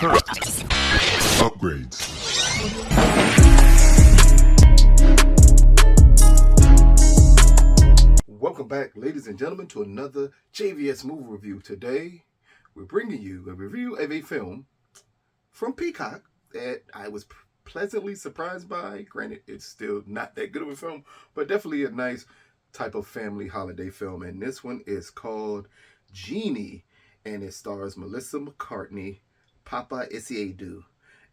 Upgrades. Welcome back, ladies and gentlemen, to another JVS movie review. Today, we're bringing you a review of a film from Peacock that I was pleasantly surprised by. Granted, it's still not that good of a film, but definitely a nice type of family holiday film. And this one is called Genie, and it stars Melissa McCarthy, Paapa, Essiedu,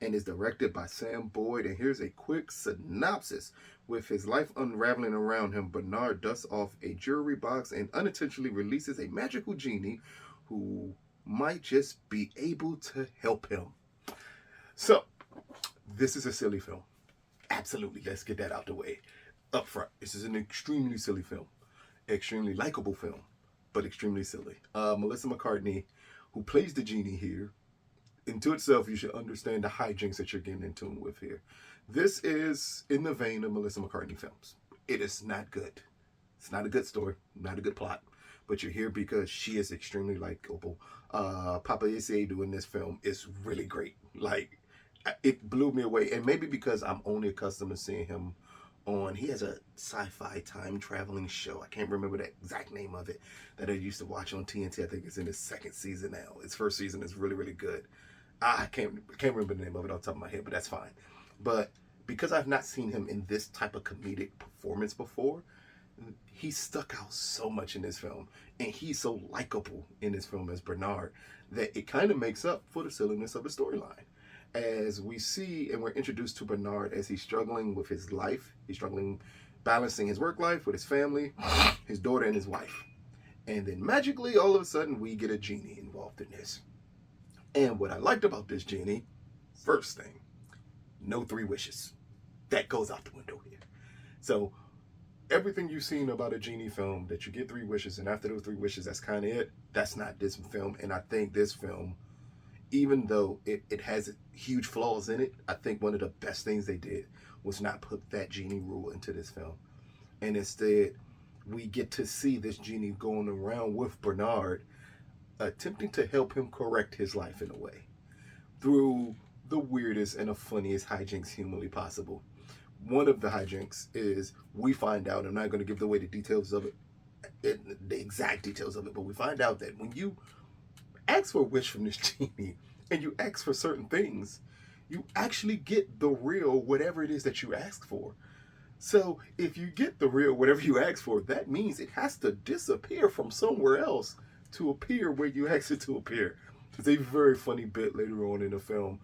and is directed by Sam Boyd. And here's a quick synopsis. With his life unraveling around him, Bernard dusts off a jewelry box and unintentionally releases a magical genie who might just be able to help him. So, this is a silly film. Absolutely, let's get that out the way up front. This is an extremely silly film. Extremely likable film, but extremely silly. Melissa McCarthy, who plays the genie here, into itself, you should understand the hijinks that you're getting in tune with here. This is in the vein of Melissa McCarthy films. It is not good. It's not a good story, not a good plot, but you're here because she is extremely likable. Paapa Essiedu in this film is really great. Like, it blew me away, and maybe because I'm only accustomed to seeing him on, he has a sci-fi time traveling show. I can't remember the exact name of it that I used to watch on TNT. I think it's in its second season now. Its first season is really, really good. I can't remember the name of it off the top of my head, but that's fine. But because I've not seen him in this type of comedic performance before, he stuck out so much in this film, and he's so likable in this film as Bernard that it kind of makes up for the silliness of the storyline. As we see and we're introduced to Bernard as he's struggling with his life, he's struggling balancing his work life with his family, his daughter, and his wife. And then magically, all of a sudden, we get a genie involved in this. And what I liked about this genie, first thing, no 3 wishes. That goes out the window here. So everything you've seen about a genie film, that you get 3 wishes, and after those 3 wishes, that's kind of it. That's not this film. And I think this film, even though it has huge flaws in it, I think one of the best things they did was not put that genie rule into this film. And instead, we get to see this genie going around with Bernard, attempting to help him correct his life in a way through the weirdest and the funniest hijinks humanly possible. One of the hijinks is we find out, I'm not going to give away the details of it, the exact details of it, but we find out that when you ask for a wish from this genie and you ask for certain things, you actually get the real whatever it is that you ask for. So if you get the real whatever you ask for, that means it has to disappear from somewhere else to appear where you ask it to appear. It's a very funny bit later on in the film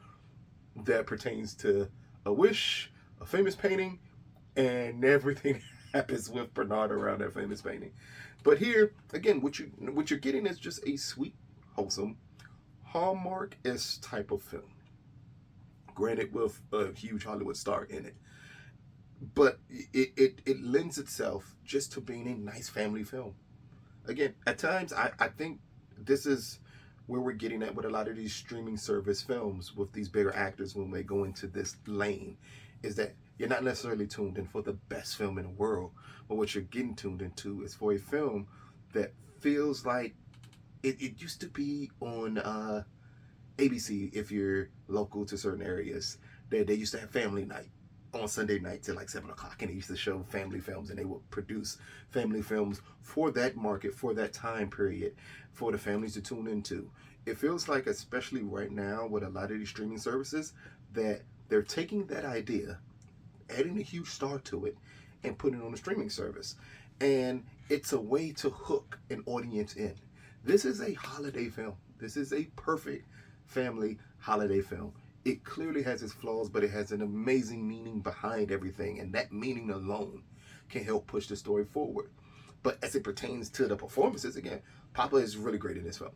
that pertains to a wish, a famous painting, and everything happens with Bernard around that famous painting. But here, again, what you're getting is just a sweet, wholesome, Hallmark-esque type of film. Granted, with a huge Hollywood star in it. But it lends itself just to being a nice family film. Again, at times, I think this is where we're getting at with a lot of these streaming service films with these bigger actors when they go into this lane, is that you're not necessarily tuned in for the best film in the world, but what you're getting tuned into is for a film that feels like it used to be on ABC if you're local to certain areas. They used to have family night on Sunday nights at like 7 o'clock, and they used to show family films, and they would produce family films for that market, for that time period, for the families to tune into. It feels like, especially right now with a lot of these streaming services, that they're taking that idea, adding a huge star to it, and putting it on a streaming service. And it's a way to hook an audience in. This is a holiday film. This is a perfect family holiday film. It clearly has its flaws, but it has an amazing meaning behind everything, and that meaning alone can help push the story forward. But as it pertains to the performances, again, Paapa is really great in this film.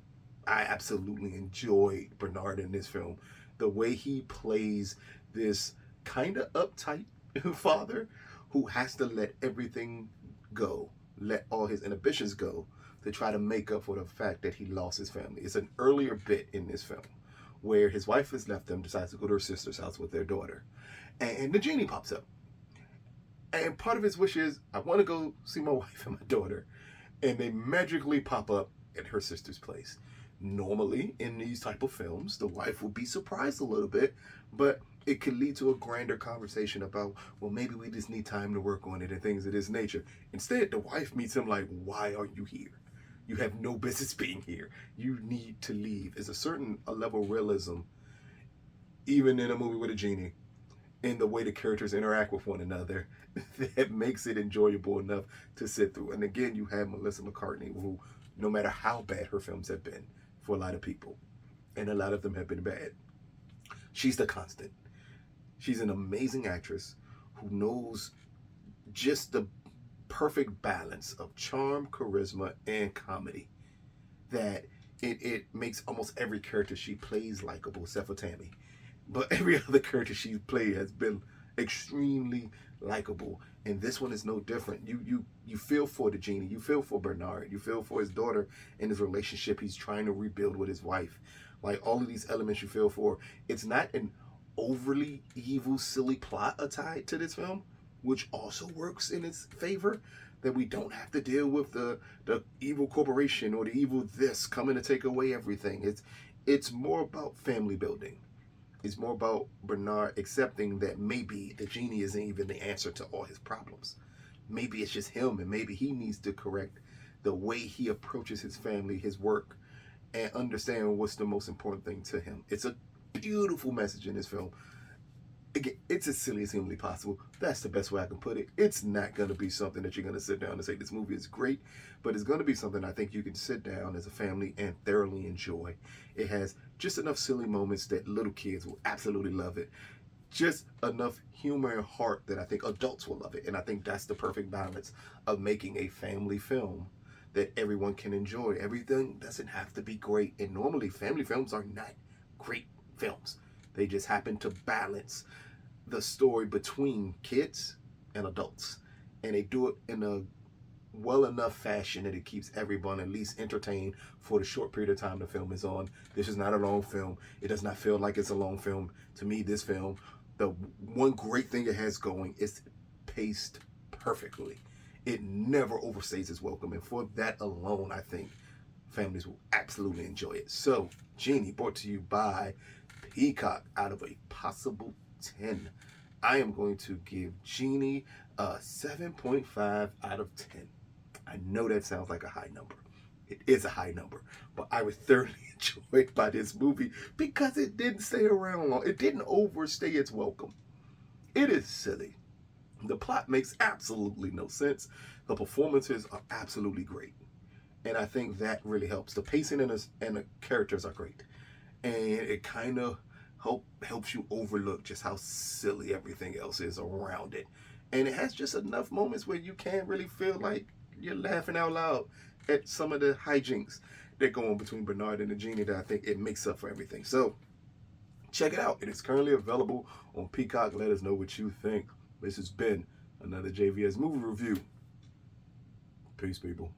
I absolutely enjoyed Bernard in this film. The way he plays this kind of uptight father who has to let everything go, let all his inhibitions go to try to make up for the fact that he lost his family. It's an earlier bit in this film where his wife has left him, decides to go to her sister's house with their daughter. And the genie pops up. And part of his wish is, I want to go see my wife and my daughter. And they magically pop up at her sister's place. Normally, in these type of films, the wife will be surprised a little bit, but it could lead to a grander conversation about, well, maybe we just need time to work on it and things of this nature. Instead, the wife meets him like, why are you here? You have no business being here. You need to leave. It's a level of realism, even in a movie with a genie, in the way the characters interact with one another, that makes it enjoyable enough to sit through. And again, you have Melissa McCarthy, who, no matter how bad her films have been for a lot of people, and a lot of them have been bad, she's the constant. She's an amazing actress who knows just the perfect balance of charm, charisma, and comedy, that it makes almost every character she plays likable, except for Tammy. But every other character she's played has been extremely likable, and this one is no different. You feel for the Genie, you feel for Bernard, you feel for his daughter and his relationship he's trying to rebuild with his wife. Like, all of these elements you feel for. It's not an overly evil, silly plot tied to this film, which also works in its favor, that we don't have to deal with the evil corporation or the evil this coming to take away everything. It's more about family building. It's more about Bernard accepting that maybe the Genie isn't even the answer to all his problems. Maybe it's just him, and maybe he needs to correct the way he approaches his family, his work, and understand what's the most important thing to him. It's a beautiful message in this film. Again, it's as silly as humanly possible. That's the best way I can put it. It's not going to be something that you're going to sit down and say, this movie is great, but it's going to be something I think you can sit down as a family and thoroughly enjoy. It has just enough silly moments that little kids will absolutely love it. Just enough humor and heart that I think adults will love it. And I think that's the perfect balance of making a family film that everyone can enjoy. Everything doesn't have to be great. And normally family films are not great films. They just happen to balance the story between kids and adults. And they do it in a well enough fashion that it keeps everyone at least entertained for the short period of time the film is on. This is not a long film. It does not feel like it's a long film. To me, this film, the one great thing it has going is paced perfectly. It never overstays its welcome. And for that alone, I think families will absolutely enjoy it. So, Genie, brought to you by Peacock. Out of a possible 10, I am going to give Genie a 7.5 out of 10. I know that sounds like a high number. It is a high number, but I was thoroughly enjoyed by this movie because it didn't stay around long. It didn't overstay its welcome. It is silly. The plot makes absolutely no sense. The performances are absolutely great, and I think that really helps. The pacing and the characters are great, and it kind of helps you overlook just how silly everything else is around it. And it has just enough moments where you can't really feel like you're laughing out loud at some of the hijinks that go on between Bernard and the Genie, that I think it makes up for everything. So check it out. It is currently available on Peacock. Let us know what you think. This has been another JVS movie review. Peace, people.